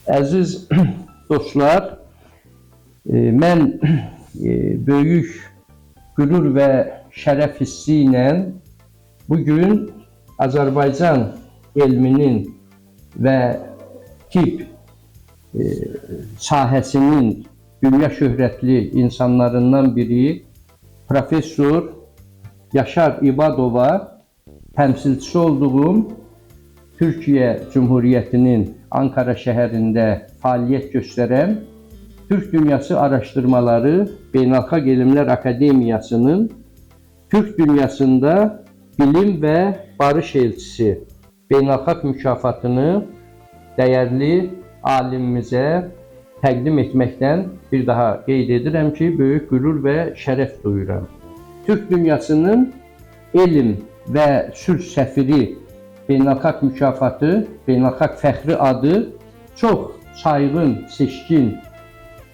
Əziz dostlar, mən böyük qürur və şərəf hissi ilə bugün Azərbaycan elminin və tibb sahəsinin dünya şöhrətli insanlarından biri Profesör Yaşar İbadova təmsilçisi olduğum Türkiye Cumhuriyeti'nin Ankara şəhərində fəaliyyət göstərən Türk Dünyası Araştırmaları Beynəlxalq Elmlər Akademiyasının Türk dünyasında bilim ve barış elçisi beynəlxalq mükafatını değerli alimimizə təqdim etməkdən bir daha qeyd edirəm ki, böyük qürur və şərəf duyuram. Türk dünyasının elm və sülh səfiri beynəlxalq mükafatı, beynəlxalq fəxri adı çox sayğın, seçkin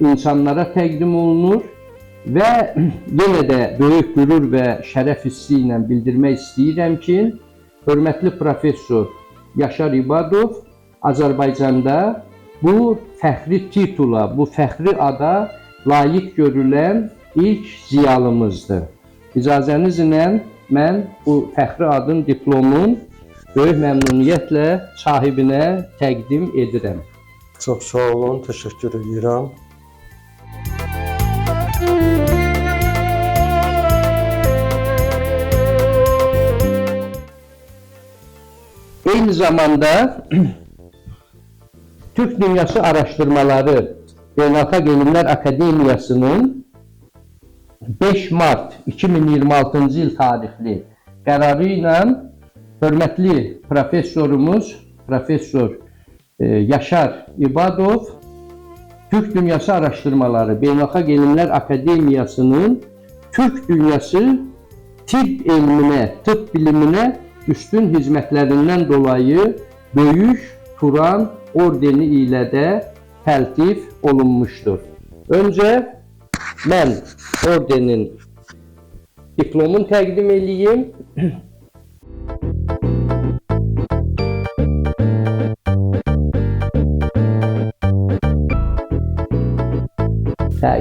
insanlara təqdim olunur və yenə də böyük qürur və şərəf hissi ilə bildirmək istəyirəm ki, hörmətli professor Yaşar İbadov Azərbaycanda bu fəxri titula, bu fəxri ada layiq görülən ilk ziyalımızdır. İcazənizlə mən bu fəxri adın diplomun böyük məmnuniyyətlə sahibinə təqdim edirəm. Çox sağ olun, təşəkkür edirəm. Eyni zamanda Türk Dünyası Araştırmaları Beynəlxalq Elmlər Akademiyasının 5 Mart 2026 yıl tarixli qərarı ilə hörmətli professorumuz Profesör Yaşar İbadov Türk Dünyası Araştırmaları Beynəlxalq Elmlər Akademiyasının Türk Dünyası tibb elminə, tıbb biliminə üstün hizmətlerindən dolayı Böyük Turan ordeni ilə də təltif olunmuşdur. Öncə mən ordenin diplomunu təqdim edeyim.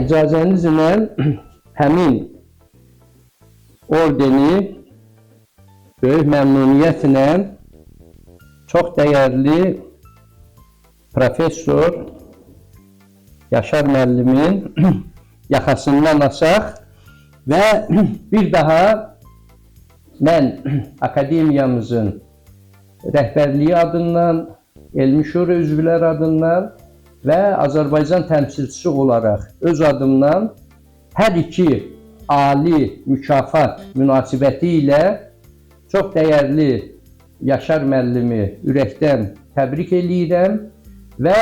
İcazənizlə həmin ordeni böyük məmnuniyyətlə çox dəyərli Profesör Yaşar müəllimin yaxasından asaq və bir daha mən akademiyamızın rəhbərliyi adından, elmi şura üzvləri adından və Azərbaycan təmsilçisi olaraq öz adımdan hər iki ali mükafat münasibəti ilə çox dəyərli Yaşar müəllimi ürəkdən təbrik edirəm və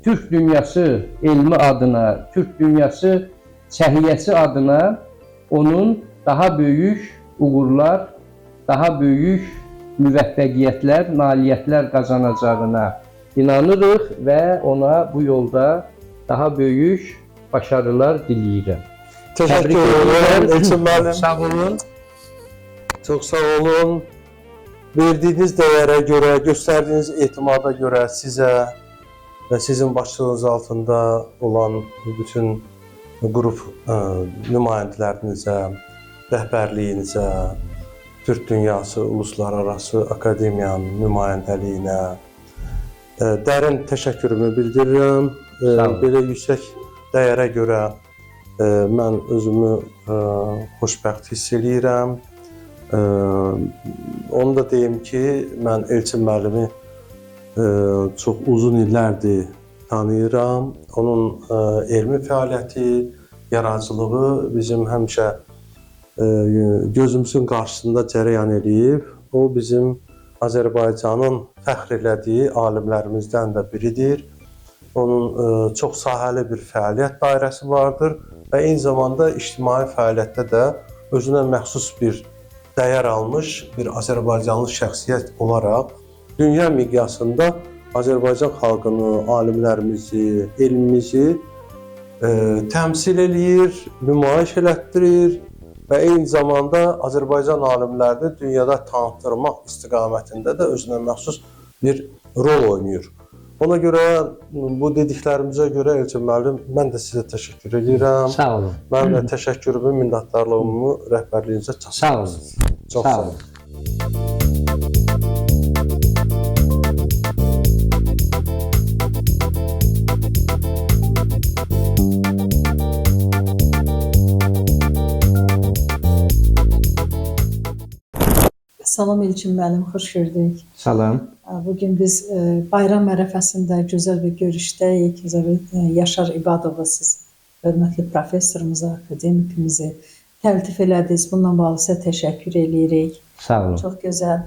Türk dünyası elmi adına, Türk dünyası səhiyyəsi adına onun daha böyük uğurlar, daha böyük müvəffəqiyyətlər, nailiyyətlər qazanacağına inanırıq və ona bu yolda daha böyük başarılar diləyirəm. Təşəkkür edirəm Elçin müəllim. Sağ olun. Çox sağ olun. Verdiyiniz dəyərə görə, göstərdiyiniz etimada görə sizə və sizin başçılığınız altında olan bütün qrup nümayəndələrinizə, rəhbərliyinizə, Türk Dünyası Uluslararası Akademiyanın nümayəndəliyinə dərin təşəkkürümü bildirirəm. Belə yüksək dəyərə görə mən özümü xoşbəxt hiss edirəm. Onu da deyim ki, mən Elçin müəllimi çox uzun illərdir tanıyıram. Onun elmi fəaliyyəti, yaradıcılığı bizim həmişə gözümüzün qarşısında cərəyan edib. O bizim Azərbaycanın fəxr elədiyi alimlərimizdən də biridir. Onun çox sahəli bir fəaliyyət dairəsi vardır və eyni zamanda ictimai fəaliyyətdə də özünə məxsus bir dəyər almış bir Azərbaycanlı şəxsiyyət olaraq dünya miqyasında Azərbaycan xalqını, alimlərimizi, elmimizi təmsil eləyir, nümayiş elətdirir və eyni zamanda Azərbaycan alimlərini dünyada tanıtdırmaq istiqamətində də özünə məxsus bir rol oynayır. Ona görə bu dediklərimizə görə Elçin müəllim, mən də sizə təşəkkür edirəm. Sağ olun. Mən də təşəkkürümü, minnətdarlığımı rəhbərliyinizə Sağ olun. Çox Sağ sağ olun. olun. Salam Elçin müəllim, xoş gördük. Salam. Bugün biz bayram ərəfəsində gözəl bir görüşdəyik. Yaşar İbadova siz hörmətli professorumuza, akademikimizi təltif elədiniz. Bununla bağlı sizə təşəkkür edirik. Sağ olun. Çox gözəl.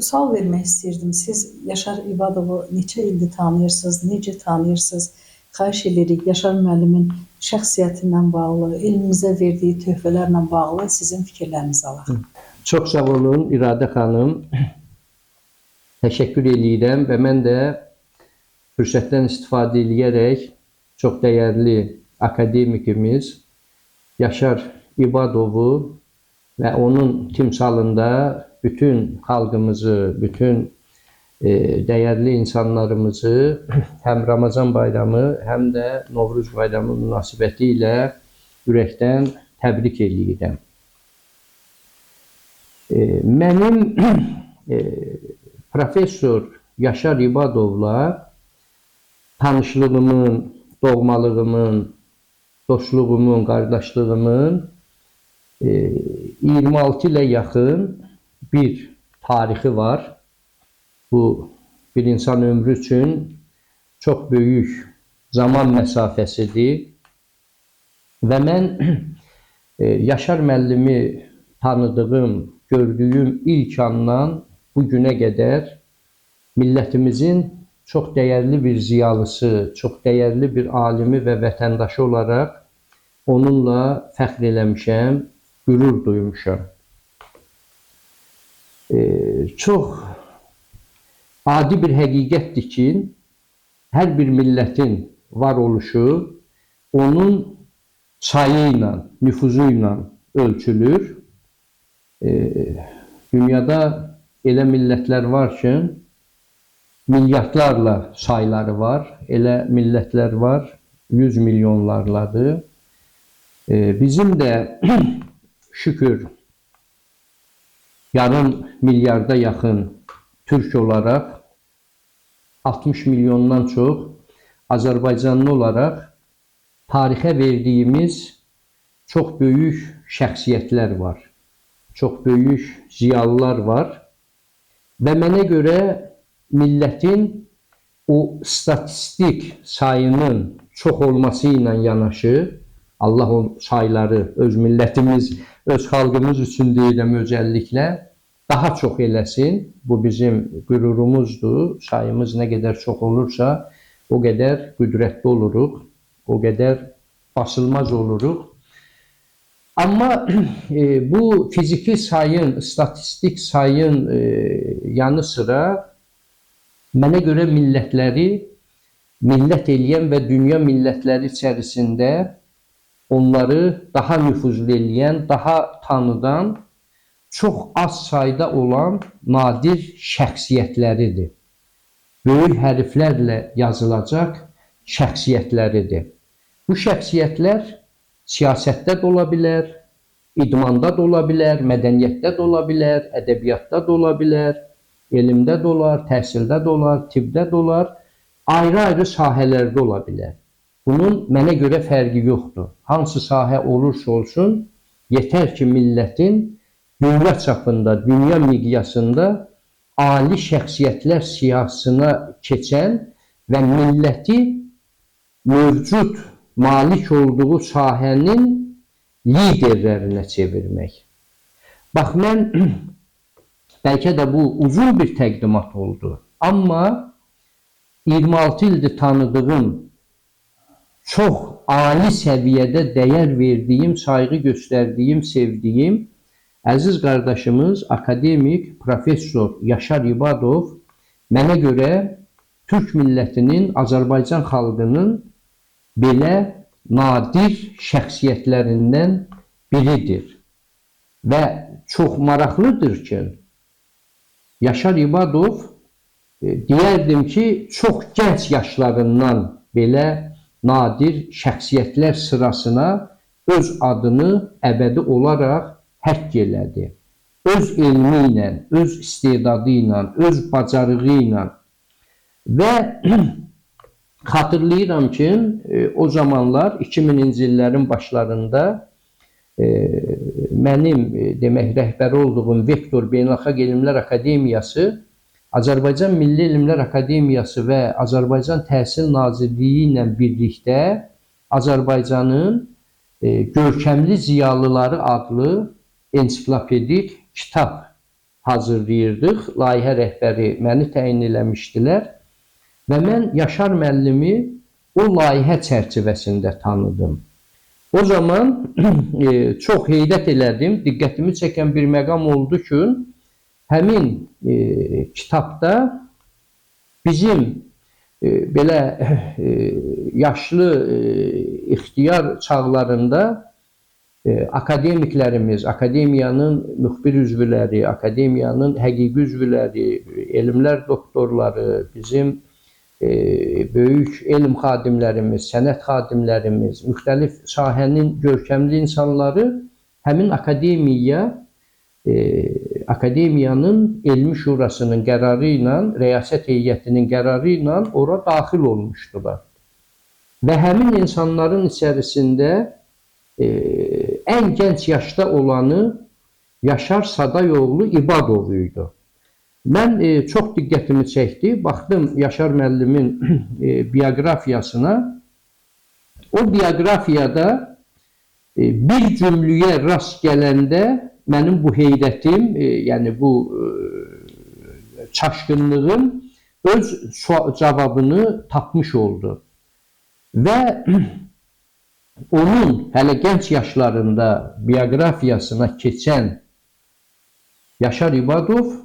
Sual vermək istəyirdim. Siz Yaşar İbadovu neçə ildir tanıyırsınız, necə tanıyırsınız? Xahiş edirik Yaşar müəllimin şəxsiyyətindən bağlı, elmimizə verdiyi töhfələrlə bağlı sizin fikirlərinizi alaq. Çox sağ olun İradə xanım. Təşəkkür edirəm və mən də fürsətdən istifadə edərək çox dəyərli akademikimiz Yaşar İbadovu və onun timsalında bütün xalqımızı, bütün dəyərli insanlarımızı həm Ramazan bayramı, həm də Novruz bayramı münasibəti ilə ürəkdən təbrik edirəm. Mənim professor Yaşar İbadovla tanışlığımın, doğmalığımın, dostluğumun, qardaşlığımın 26 ilə yaxın bir tarixi var. Bu bir insan ömrü üçün çox böyük zaman məsafəsidir. Və mən Yaşar müəllimi tanıdığım, gördüyüm ilk andan bu günə qədər millətimizin çox dəyərli bir ziyalısı, çox dəyərli bir alimi və vətəndaşı olaraq onunla fəxr eləmişəm, qürur duymuşam. Çox adi bir həqiqətdir ki, hər bir millətin varoluşu onun sayı ilə, nüfuzu ilə ölçülür. Dünyada elə millətlər var ki, milyardlarla sayları var. Elə millətlər var, 100 milyonlarladır. Bizim də şükür yarım milyarda yaxın Türk olaraq 60 milyondan çox Azərbaycanlı olaraq tarixə verdiyimiz çox böyük şəxsiyyətlər var. Çox böyük ziyalılar var və mənə görə millətin o statistik sayının çox olması ilə yanaşı, Allah o sayları öz millətimiz, öz xalqımız üçün deyirəm özəlliklə, daha çox eləsin. Bu bizim qürurumuzdur. Sayımız nə qədər çox olursa, o qədər qüdrətli oluruq, o qədər basılmaz oluruq. Amma bu fiziki sayın, statistik sayın yanı sıra mənə görə millətləri millət eləyən və dünya millətləri içərisində onları daha nüfuzlu eləyən, daha tanıdan, çox az sayda olan nadir şəxsiyyətləridir. Böyük hərflərlə yazılacaq şəxsiyyətləridir. Bu şəxsiyyətlər siyasətdə də ola bilər, idmanda da ola bilər, mədəniyyətdə də ola bilər, ədəbiyyatda da ola bilər, elmdə də olar, təhsildə də olar, tibbdə də olar, ayrı-ayrı sahələrdə ola bilər. Bunun mənə görə fərqi yoxdur. Hansı sahə olursa olsun, yetər ki millətin dünya çapında, dünya miqyasında ali şəxsiyyətlər siyasına keçən və milləti mövcud malik olduğu sahənin liderlərinə çevirmək. Bax, mən bəlkə də bu uzun bir təqdimat oldu. Amma 26 ildir tanıdığım, çox ali səviyyədə dəyər verdiyim, sayğı göstərdiyim, sevdiyim əziz qardaşımız, akademik, professor Yaşar İbadov mənə görə Türk millətinin, Azərbaycan xalqının belə nadir şəxsiyyətlərindən biridir. Və çox maraqlıdır ki, Yaşar İbadov deyərdim ki, çox gənc yaşlarından belə nadir şəxsiyyətlər sırasına öz adını əbədi olaraq həkk elədi. Öz elmi ilə, öz istedadı ilə, öz bacarığı ilə. Və xatırlayıram ki, o zamanlar 2000-ci illərin başlarında mənim demək rəhbəri olduğum Vektor Beynəlxalq Elmlər Akademiyası, Azərbaycan Milli Elmlər Akademiyası və Azərbaycan Təhsil Nazirliyi ilə birlikdə Azərbaycanın görkəmli ziyalıları adlı ensiklopedik kitab hazırlayırdıq. Layihə rəhbəri məni təyin eləmişdilər və mən Yaşar müəllimi o layihə çərçivəsində tanıdım. O zaman çox heyrət elədim, diqqətimi çəkən bir məqam oldu ki, həmin kitabda bizim belə yaşlı ixtiyar çağlarında akademiklərimiz, akademiyanın müxbir üzvləri, akademiyanın həqiqi üzvləri, elmlər doktorları, bizim böyük elm xadimlərimiz, sənət xadimlərimiz, müxtəlif sahənin görkəmli insanları həmin akademiyanın elmi şurasının qərarı ilə, rəyasət heyətinin qərarı ilə ora daxil olmuşdular. Və həmin insanların içərisində ən gənc yaşda olanı Yaşar Sadayoğlu İbadoğlu idi. Mən çox diqqətimi çəkdi, baxdım Yaşar müəllimin bioqrafiyasına. O bioqrafiyada bir cümləyə rast gələndə mənim bu heyrətim, yəni bu çaşqınlığım öz cavabını tapmış oldu. Və onun hələ gənc yaşlarında bioqrafiyasına keçən Yaşar İbadov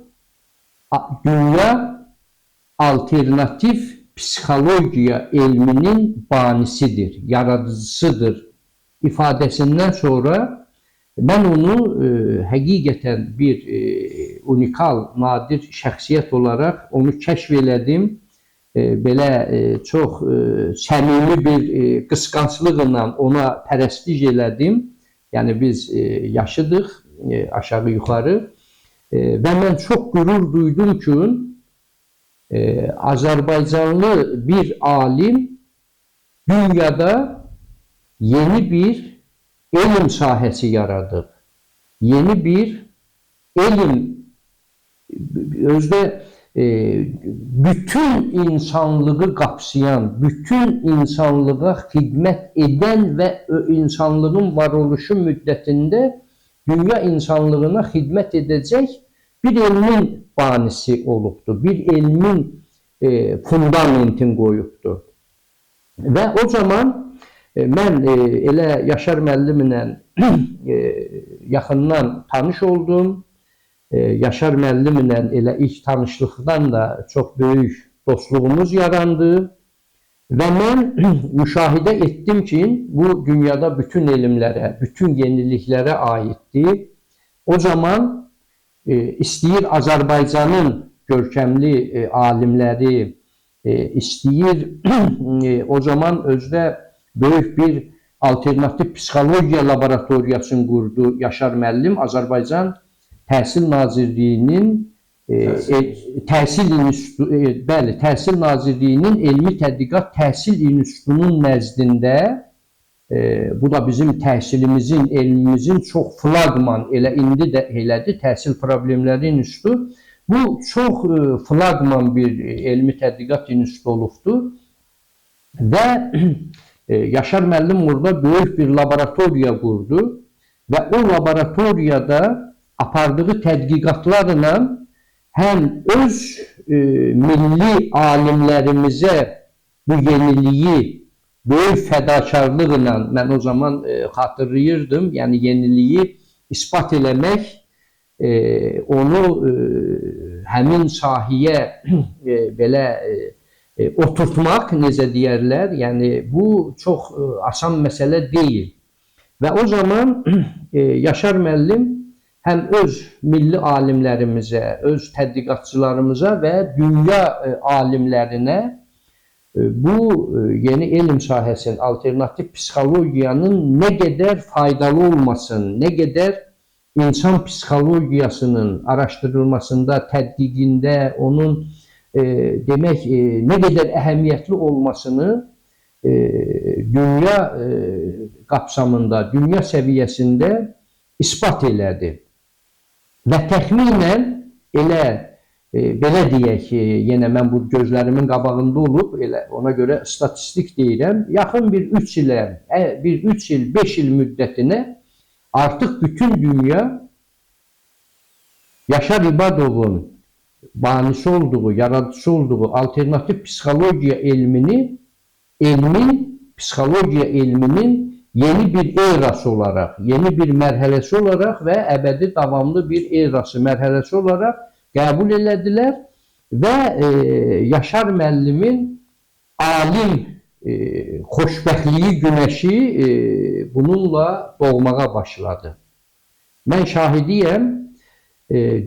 dünya alternatif psixologiya elminin banisidir, yaradıcısıdır ifadəsindən sonra mən onu həqiqətən bir unikal, nadir şəxsiyyət olaraq onu kəşf elədim. Belə çox səmimi bir qısqanclıqla ona pərəstiş elədim. Yəni biz yaşıdıq aşağı yuxarı. Və mən çox qürur duydum ki, Azərbaycanlı bir alim dünyada yeni bir elm sahəsi yaradıb. Yeni bir elm, özdə bütün insanlığı qapsayan, bütün insanlığa xidmət edən və insanlığın varoluşu müddətində dünya insanlığına xidmət edəcək bir elmin banisi olubdur, bir elmin fundamentin qoyubdur. Və o zaman mən elə Yaşar müəllimlə yaxından tanış oldum. Yaşar müəllimlə elə ilk tanışlıqdan da çox böyük dostluğumuz yarandı. Və mən müşahidə etdim ki, bu dünyada bütün elmlərə, bütün yeniliklərə aiddir. O zaman istəyir Azərbaycanın görkəmli alimləri, istəyir o zaman özdə böyük bir alternativ psixologiya laboratoriyasını qurdu Yaşar müəllim. Azərbaycan Təhsil Nazirliyinin Təhsil Nazirliyinin Elmi Tədqiqat Təhsil İnstitutunun nəzdində, bu da bizim təhsilimizin, elmimizin çox flaqman, elə indi də elədir, Təhsil Problemləri İnstitutu. Bu çox flaqman bir elmi tədqiqat institutu olubdur. Və Yaşar müəllim orada böyük bir laboratoriya qurdu və o laboratoriyada apardığı tədqiqatlarla həm öz milli alimlərimizə bu yeniliyi böyük fədakarlıqla, mən o zaman xatırlayırdım, yəni yeniliyi ispat eləmək, onu həmin sahəyə belə oturtmaq, necə deyərlər, yəni bu çox asan məsələ deyil. Və o zaman Yaşar müəllim həm öz milli alimlərimizə, öz tədqiqatçılarımıza və dünya alimlərinə bu yeni elm sahəsinin, alternativ psixologiyanın nə qədər faydalı olmasın, nə qədər insan psixologiyasının araşdırılmasında, tədqiqində, onun demək, nə qədər əhəmiyyətli olmasını dünya qapsamında, dünya səviyyəsində isbat elədi. Və təxminən elə, belə deyək ki, yenə mən bu gözlərimin qabağında olub, elə ona görə statistik deyirəm, yaxın bir 3 il, 5 il müddətinə artıq bütün dünya Yaşar İbadovun banisi olduğu, yaradıcısı olduğu alternatif psixologiya elmini, psixologiya elminin yeni bir erası olaraq, yeni bir mərhələsi olaraq və əbədi davamlı bir erası, mərhələsi olaraq qəbul elədilər və Yaşar müəllimin alim xoşbəxtliyi günəşi bununla doğmağa başladı. Mən şahidiyəm,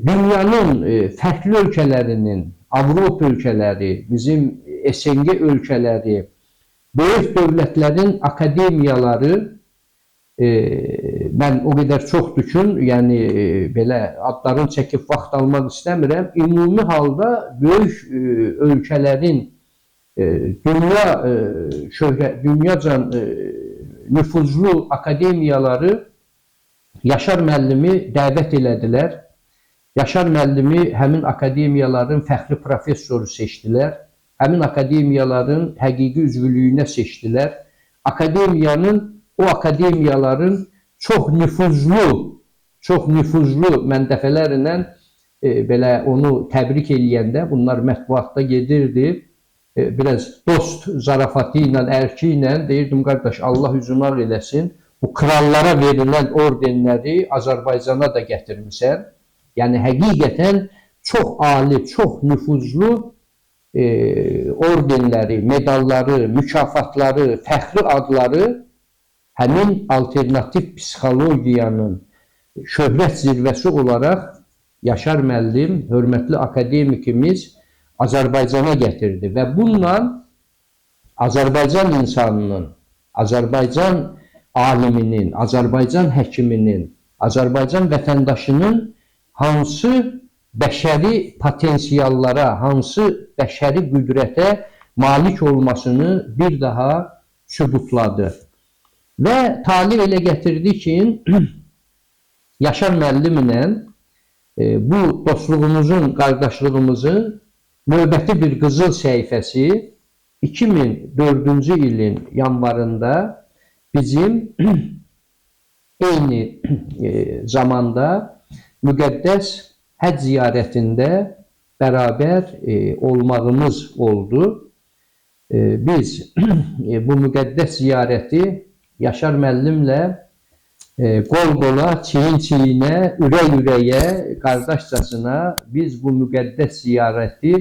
dünyanın fərqli ölkələrinin, Avropa ölkələri, bizim SNG ölkələri, böyük dövlətlərin akademiyaları, mən o qədər çoxdur ki, yəni belə adlarını çəkib vaxt almaq istəmirəm, ümumi halda böyük ölkələrin dünyaca nüfuzlu akademiyaları Yaşar müəllimi dəvət elədilər. Yaşar müəllimi həmin akademiyaların fəxri professoru seçdilər. Həmin akademiyaların həqiqi üzvlüyünə seçdilər. O akademiyaların çox nüfuzlu, mən dəfələrlə belə onu təbrik eləyəndə, bunlar mətbuatda gedirdi, biraz dost zarafatı ilə, ərki ilə deyirdim, qardaş, Allah üzünə eləsin, bu krallara verilən ordenləri Azərbaycana da gətirmişsən. Yəni, həqiqətən çox ali, çox nüfuzlu ordenləri, medalları, mükafatları, fəxri adları həmin alternativ psixologiyanın şöhrət zirvəsi olaraq Yaşar müəllim, hörmətli akademikimiz Azərbaycana gətirdi və bununla Azərbaycan insanının, Azərbaycan aliminin, Azərbaycan həkiminin, Azərbaycan vətəndaşının hansı bəşəri potensiallara, hansı bəşəri qüdrətə malik olmasını bir daha sübutladı. Və talih elə gətirdi ki, Yaşar müəllimlə bu dostluğumuzun, qardaşlığımızın növbəti bir qızıl səhifəsi 2004-cü ilin yanvarında bizim eyni zamanda müqəddəs həcc ziyarətində bərabər olmağımız oldu. Biz bu müqəddəs ziyarəti Yaşar müəllimlə qol-qola, çiyin-çiyinə, ürək-ürəyə, qardaşcasına biz bu müqəddəs ziyarəti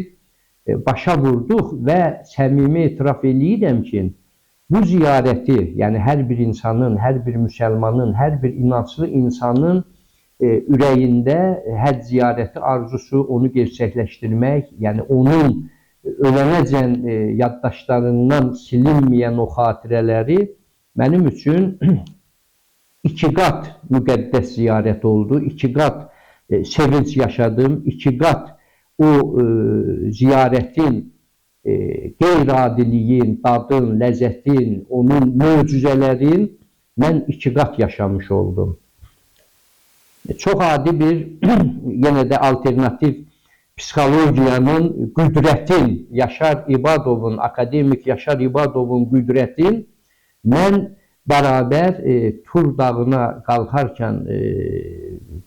başa vurduq və səmimi etiraf eləyirəm ki, bu ziyarəti, yəni hər bir insanın, hər bir müsəlmanın, hər bir inanclı insanın ürəyində həcc ziyarəti arzusu, onu gerçəkləşdirmək, yəni onun ölənəcən yaddaşlarından silinməyən o xatirələri mənim üçün 2 qat müqəddəs ziyarət oldu, 2 qat sevinç yaşadım, 2 qat o ziyarətin qeyri-adiliyin, dadın, ləzzətin, onun möcüzələrin mən 2 qat yaşamış oldum. Çox adi bir, yenə də alternativ psixologiyanın qüdrətin, Yaşar İbadovun, akademik Yaşar İbadovun qüdrətin mən bərabər Tur dağına qalxarkən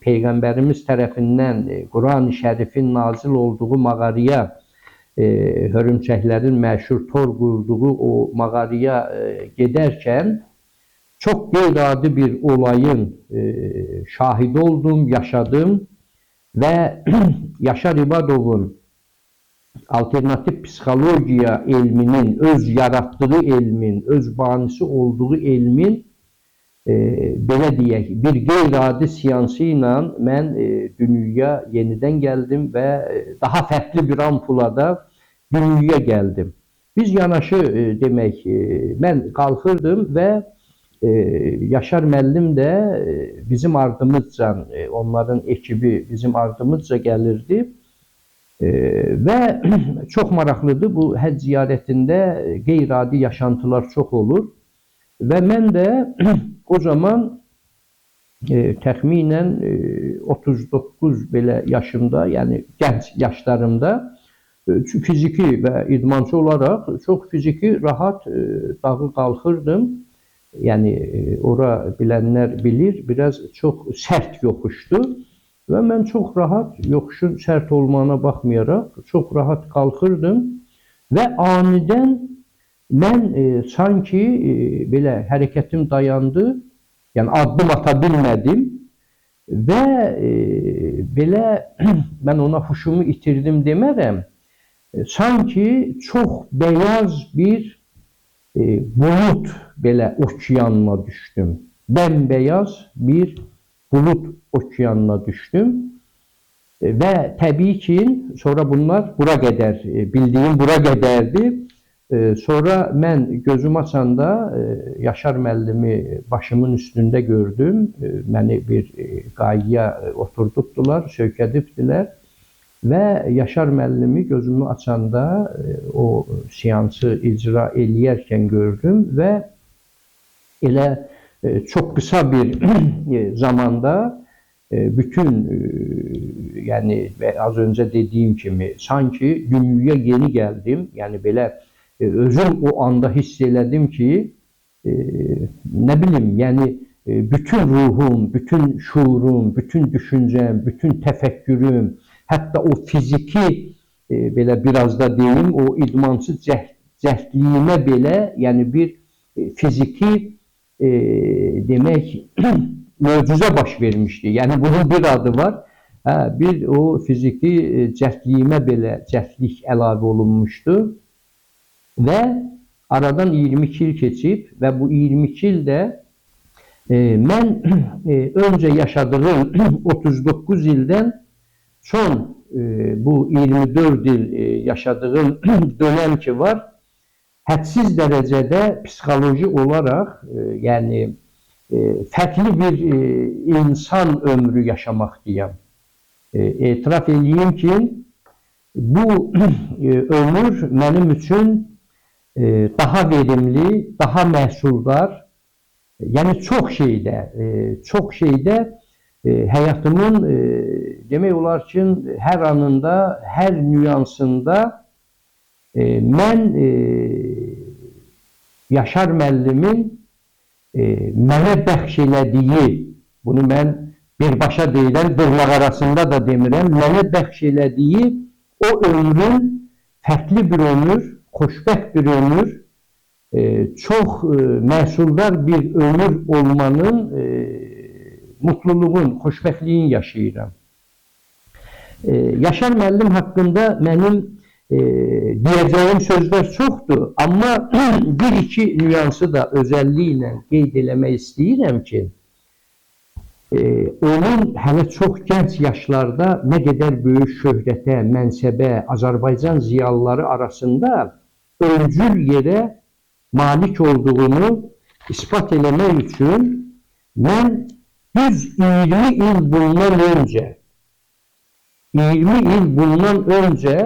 Peyğəmbərimiz tərəfindən Quran-ı Şərifin nazil olduğu mağaraya, hörümçəklərin məşhur tor qurduğu o mağaraya gedərkən çox qeyri-adi bir olayın şahidi oldum, yaşadım və Yaşar İbadovun alternativ psixologiya elminin, öz yaratdığı elmin, öz banisi olduğu elmin belə deyək, bir qeyri-adi seansı ilə mən dünyaya yenidən gəldim və daha fərqli bir ampulada dünyaya gəldim. Biz yanaşı demək, mən qalxırdım və Yaşar müəllim də bizim ardımızca, onların ekibi bizim ardımızca gəlirdi. Və çox maraqlıdır, bu həcc ziyarətində qeyri-adi yaşantılar çox olur. Və mən də o zaman təxminən 39 belə yaşımda, yəni gənc yaşlarımda fiziki və idmançı olaraq çox fiziki rahat dağı qalxırdım. Yəni ora bilənlər bilir, biraz çox sərt yoxuşdu və mən çox rahat, yoxuşun sərt olmağına baxmayaraq çox rahat qalxırdım və anidən mən sanki belə hərəkətim dayandı, yəni addım ata bilmədim və belə mən ona huşumu itirdim demərəm, sanki çox beyaz bir bulut belə okeanına düşdüm. Bəmbəyaz bir bulut okeanına düşdüm. Və təbii ki, sonra bunlar bura qədər, bildiyim bura qədərdi. Sonra mən gözüm açanda Yaşar müəllimi başımın üstündə gördüm. Məni bir qayaya oturdubdular, söykədibdilər. Və Yaşar müəllimi gözümü açanda o seansı icra eləyərkən gördüm və elə çox qısa bir zamanda bütün, yəni az öncə dediyim kimi, sanki dünyaya yeni gəldim. Yəni belə özüm o anda hiss elədim ki, nə bilim, yəni bütün ruhum, bütün şuurum, bütün düşüncəm, bütün təfəkkürüm, hətta o fiziki, belə biraz da deyim, o idmançı cəhdliyimə belə, yəni bir fiziki, demək, möcüzə baş vermişdi. Yəni bunun bir adı var. Bir o fiziki cəhdliyimə belə cəhdlik əlavə olunmuşdu. Və aradan 22 il keçib və bu 22 ildə mən öncə yaşadığım 39 ildən son bu 24 il yaşadığım dönəm ki var, hədsiz dərəcədə psixoloji olaraq, yəni fərqli bir insan ömrü yaşamaqdayam. Etiraf edeyim ki, bu ömür mənim üçün daha verimli, daha məhsuldar, yəni çox şeydə həyatımın demək olar ki, hər anında, hər nüansında mən Yaşar müəllimin mənə bəxş elədiyi, bunu mən birbaşa deyilən, dırnaq arasında da demirəm, mənə bəxş elədiyi o ömrün fərqli bir ömür, xoşbəxt bir ömür, çox məhsuldar bir ömür olmanın mutluluğun, xoşbəxtliyin yaşayıram. Yaşar müəllim haqqında mənim deyəcəyim sözlər çoxdur, amma bir-iki nüansı da özəlliklə qeyd eləmək istəyirəm ki, onun hələ çox gənc yaşlarda nə qədər böyük şöhrətə, mənsəbə, Azərbaycan ziyalıları arasında öncül yerə malik olduğunu ispat eləmək üçün mən düz 20 il bundan öncə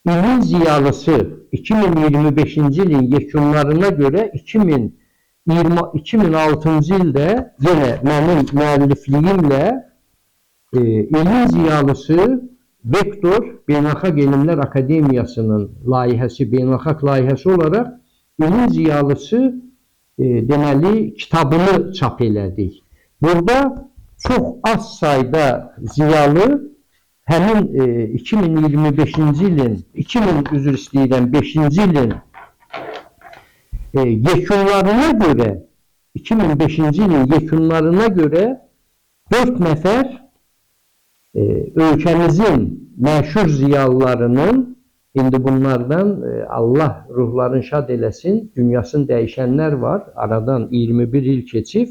ilin ziyalısı 2025-ci ilin yekunlarına görə 2006-cı ildə yenə mənim müəllifliyimlə ilin ziyalısı Vektor Beynəlxalq Elmlər Akademiyasının layihəsi, beynəlxalq layihəsi olaraq ilin ziyalısı deməli kitabını çap elədik. Burada çox az sayda ziyalı həmin 2025-ci ilin, 5-ci ilin yekunlarına görə, 2005-ci ilin yekunlarına görə 4 nəfər ölkəmizin məşhur ziyalılarının İndi bunlardan Allah ruhlarını şad eləsin, dünyasını dəyişənlər var. Aradan 21 il keçib.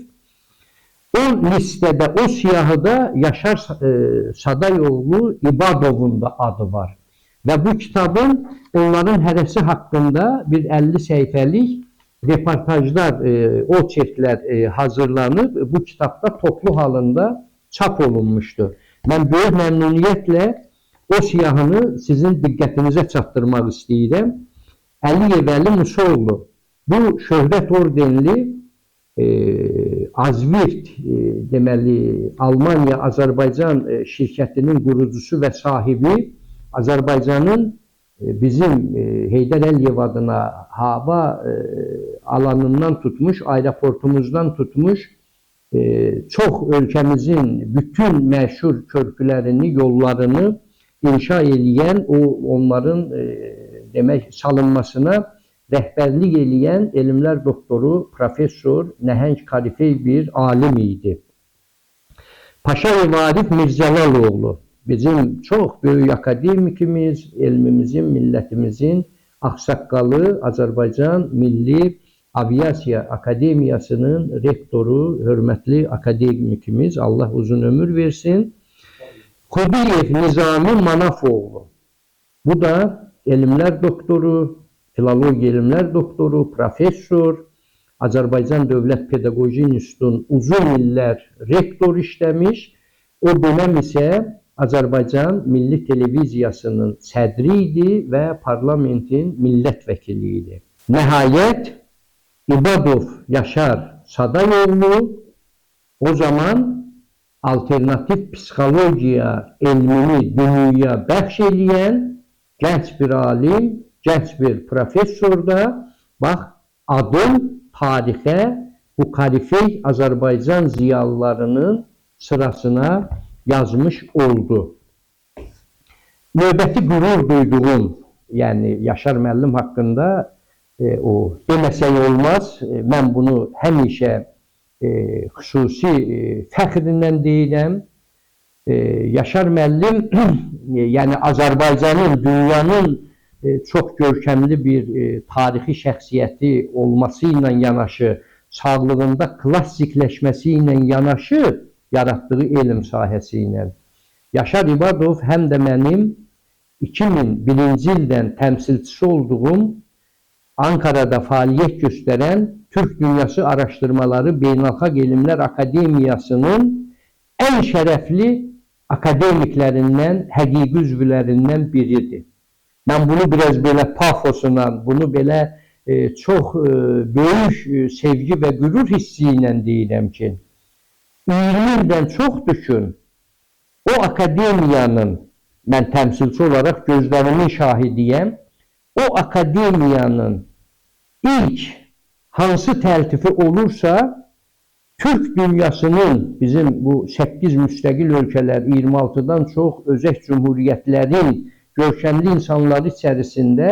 O listədə, o siyahıda Yaşar Sadayoğlu İbadovun da adı var. Və bu kitabın onların hərəsi haqqında bir 50 səhifəlik reportajlar, oçerklər hazırlanıb, bu kitabda toplu halında çap olunmuşdu. Mən böyük məmnuniyyətlə o siyahını sizin diqqətinizə çatdırmaq istəyirəm. Əliyev Əli Musoğlu, bu şöhrət ordenli Azvirt, deməli, Almanya-Azərbaycan şirkətinin qurucusu və sahibi, Azərbaycanın bizim Heydər Əliyev adına hava alanından tutmuş, aeroportumuzdan tutmuş, çox ölkəmizin bütün məşhur körpülərini, yollarını inşa edən, onların demək salınmasına rəhbərlik eləyən elmlər doktoru, professor, nəhəng kalifey bir alim idi. Paşayev Arif Mirzəlaloğlu, bizim çox böyük akademikimiz, elmimizin, millətimizin ağsaqqalı, Azərbaycan Milli Aviasiya Akademiyasının rektoru, hörmətli akademikimiz, Allah uzun ömür versin. Xudiyev Nizami Manafoğlu, bu da elmlər doktoru, filologiya elmlər doktoru, professor, Azərbaycan Dövlət Pedaqoji İnstitutunun uzun illər rektor işləmiş. O dönəm isə Azərbaycan Milli Televiziyasının sədri idi və parlamentin millət vəkili idi. Nəhayət, İbadov Yaşar Sadayoğlu o zaman alternatif psixologiya elmini dünyaya bəxş eləyən gənc bir alim, gənc bir professor da, bax, adım tarixə bu kalifey Azərbaycan ziyalılarının sırasına yazmış oldu. Növbəti qürur duyduğum, yəni Yaşar müəllim haqqında o deməsək olmaz. Mən bunu həmişə xüsusi fəxrlə deyirəm. Yaşar müəllim, yəni Azərbaycanın, dünyanın çox görkəmli bir tarixi şəxsiyyəti olması ilə yanaşı, sağlığında klassikləşməsi ilə yanaşı, yaratdığı elm sahəsi ilə. Yaşar İbadov həm də mənim 2001-ci ildən təmsilçisi olduğum Ankara'da fəaliyyət göstərən Türk Dünyası Araşdırmaları Beynəlxalq Elmlər Akademiyasının ən şərəfli akademiklərindən, həqiqi üzvlərindən biridir. Mən bunu biraz belə pafosla, bunu belə çox böyük sevgi və qürur hissi ilə deyirəm ki, 20 ildən çoxdur ki, o akademiyanın, mən təmsilçi olaraq gözlərimin şahidiyəm, o akademiyanın ilk hansı təltifi olursa, Türk dünyasının, bizim bu 8 müstəqil ölkələr, 26-dan çox özək cümhuriyyətlərin görkəmli insanları içərisində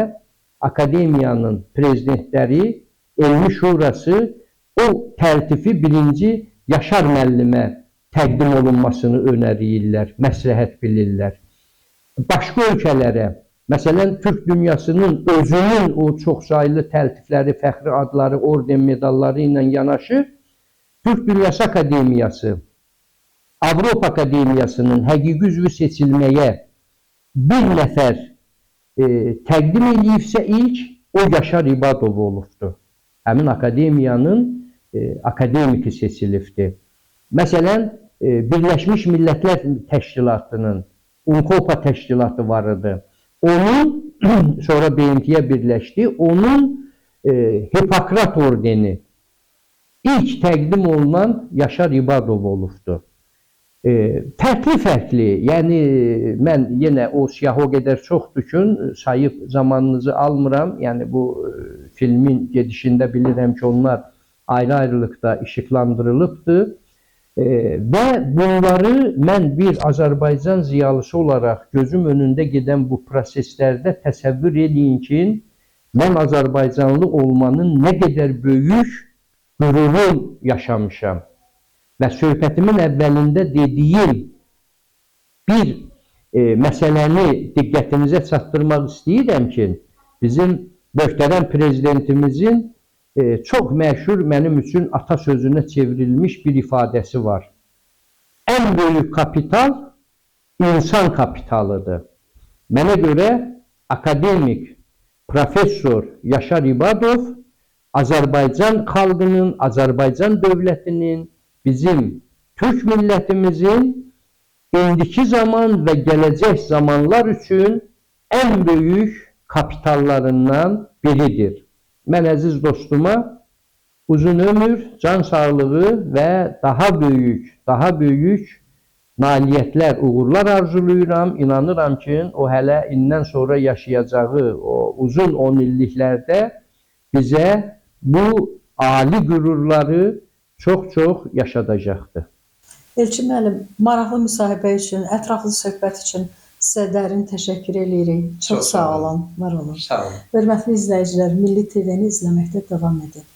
akademiyanın prezidentləri, elmi şurası o təltifi birinci Yaşar müəllimə təqdim olunmasını önərirlər, məsləhət bilirlər. Başqa ölkələrə, məsələn, Türk dünyasının özünün o çoxsaylı təltifləri, fəxri adları, orden medalları ilə yanaşı, Türk Dünyası Akademiyası, Avropa Akademiyasının həqiqi üzvü seçilməyə bir nəfər təqdim edilibsə ilk, o Yaşar İbadov olubdur. Həmin akademiyanın akademiki seçilibdir. Məsələn, Birləşmiş Millətlər Təşkilatının UNCOPA təşkilatı var idi. Onun, sonra BMT-yə birləşdi, onun Hipokrat ordeni ilk təqdim olunan Yaşar İbadov olubdur. Fərqli-fərqli, yəni mən yenə o siyah o qədər çoxdur ki, sayıb zamanınızı almıram. Yəni bu filmin gedişində bilirəm ki, onlar ayrı-ayrılıqda işıqlandırılıbdır. Və bunları mən bir Azərbaycan ziyalısı olaraq gözüm önündə gedən bu proseslərdə təsəvvür edin ki, mən Azərbaycanlı olmanın nə qədər böyük qürurun yaşamışam. Və söhbətimin əvvəlində dediyim bir məsələni diqqətinizə çatdırmaq istəyirəm ki, bizim möhtərəm prezidentimizin çox məşhur mənim üçün atasözünə çevrilmiş bir ifadəsi var. Ən böyük kapital insan kapitalıdır. Mənə görə akademik, professor Yaşar İbadov Azərbaycan xalqının, Azərbaycan dövlətinin, bizim Türk millətimizin indiki zaman və gələcək zamanlar üçün ən böyük kapitallarından biridir. Mən əziz dostuma uzun ömür, can sağlığı və daha böyük nailiyyətlər, uğurlar arzulayıram. İnanıram ki, o hələ indən sonra yaşayacağı o uzun 10 illiklərdə bizə bu ali qürurları çox-çox yaşadacaqdır. Elçin müəllim, maraqlı müsahibə üçün, ətraflı söhbət üçün sizə dərin təşəkkür edirik. Çox sağ olun, var olun. Sağ olun. Hörmətli izləyicilər, Milli TV-ni izləməkdə davam edin.